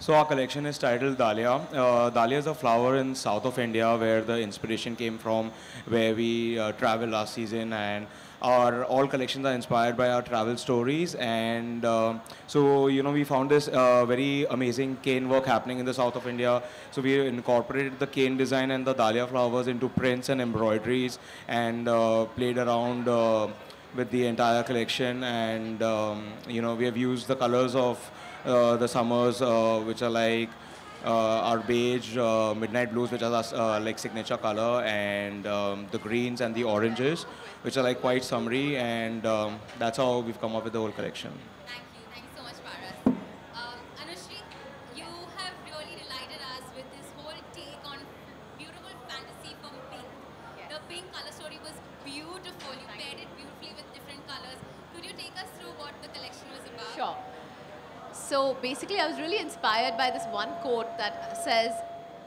So our collection is titled Dahlia. Dahlia is a flower in south of India where the inspiration came from, where we traveled last season, and our all collections are inspired by our travel stories. And so we found this very amazing cane work happening in the south of India. So we incorporated the cane design and the Dahlia flowers into prints and embroideries, and played around with the entire collection. And we have used the colors of the summers, which are like our beige, midnight blues, which are like signature color, and the greens and the oranges, which are like quite summery, and that's how we've come up with the whole collection. Thank you so much, Paras. Anushri, you have really delighted us with this whole take on beautiful fantasy from pink. Yes. The pink color story was beautiful. You paired it beautifully with different colors. Could you take us through what the collection was about? Sure. So basically, I was really inspired by this one quote that says,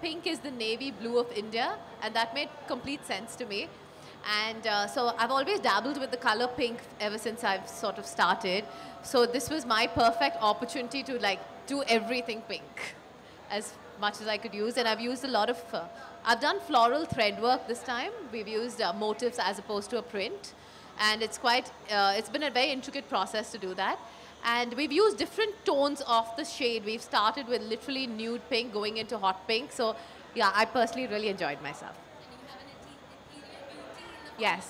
"Pink is the navy blue of India," and that made complete sense to me. And so I've always dabbled with the color pink ever since I've sort of started. So this was my perfect opportunity to like do everything pink as much as I could use. And I've used a lot of, I've done floral thread work this time. We've used motifs as opposed to a print. And it's quite, it's been a very intricate process to do that. And we've used different tones of the shade. We've started with literally nude pink going into hot pink. So yeah, I personally really enjoyed myself. And you have an ethereal beauty in the Yes.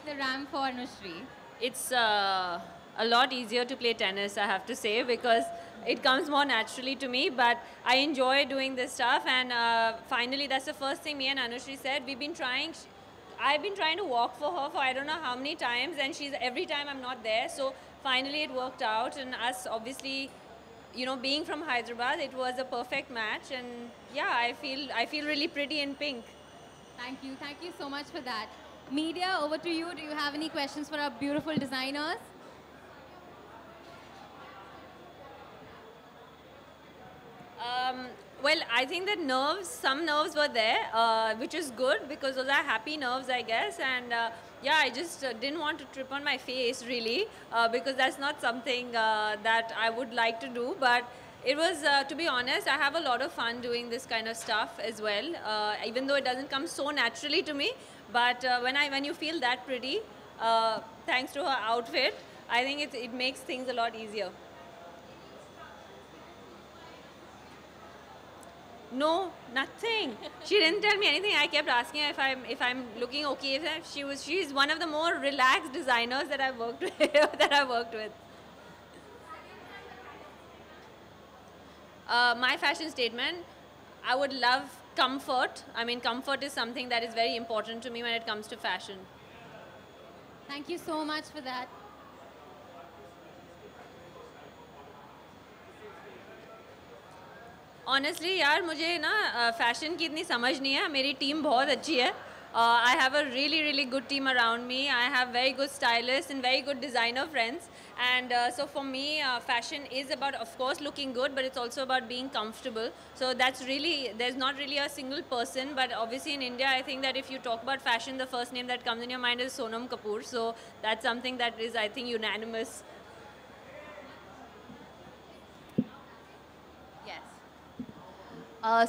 the ramp for Anushri? It's a lot easier to play tennis, I have to say, because it comes more naturally to me, but I enjoy doing this stuff. And finally, that's the first thing me and Anushri said. I've been trying to walk for her for I don't know how many times, and every time I'm not there. So finally it worked out, and us obviously, being from Hyderabad, it was a perfect match. And yeah, I feel really pretty in pink. Thank you so much for that. Media, over to you. Do you have any questions for our beautiful designers? Well, I think that some nerves were there, which is good because those are happy nerves, I guess. And yeah, I just didn't want to trip on my face, really, because that's not something that I would like to do. But it was, to be honest, I have a lot of fun doing this kind of stuff as well, even though it doesn't come so naturally to me. But when you feel that pretty, thanks to her outfit, I think it makes things a lot easier. No, nothing. She didn't tell me anything. I kept asking her if I'm looking okay. She's one of the more relaxed designers that I've worked with. My fashion statement, I would love comfort. I mean, comfort is something that is very important to me when it comes to fashion. Thank you so much for that. Honestly, यार मुझे ना fashion की इतनी समझ नहीं है. मेरी team बहुत अच्छी है. I have a really good team around me. I have very good stylists and very good designer friends. And so for me, fashion is about, of course, looking good, but it's also about being comfortable. So there's not really a single person, but obviously in India, I think that if you talk about fashion, the first name that comes in your mind is Sonam Kapoor. So that's something that is, I think, unanimous.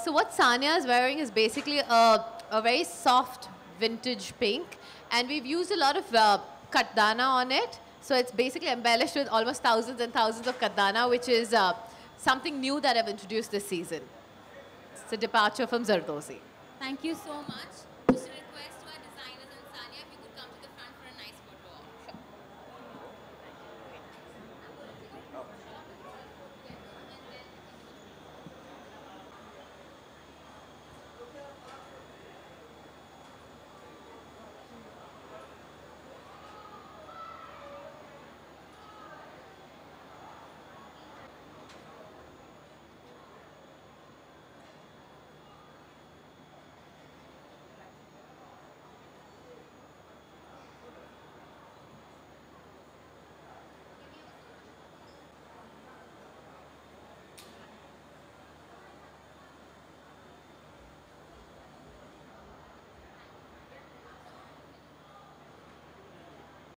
So what Sania is wearing is basically a very soft vintage pink, and we've used a lot of katdana on it. So it's basically embellished with almost thousands and thousands of katdana, which is something new that I've introduced this season. It's a departure from Zardozi. Thank you so much.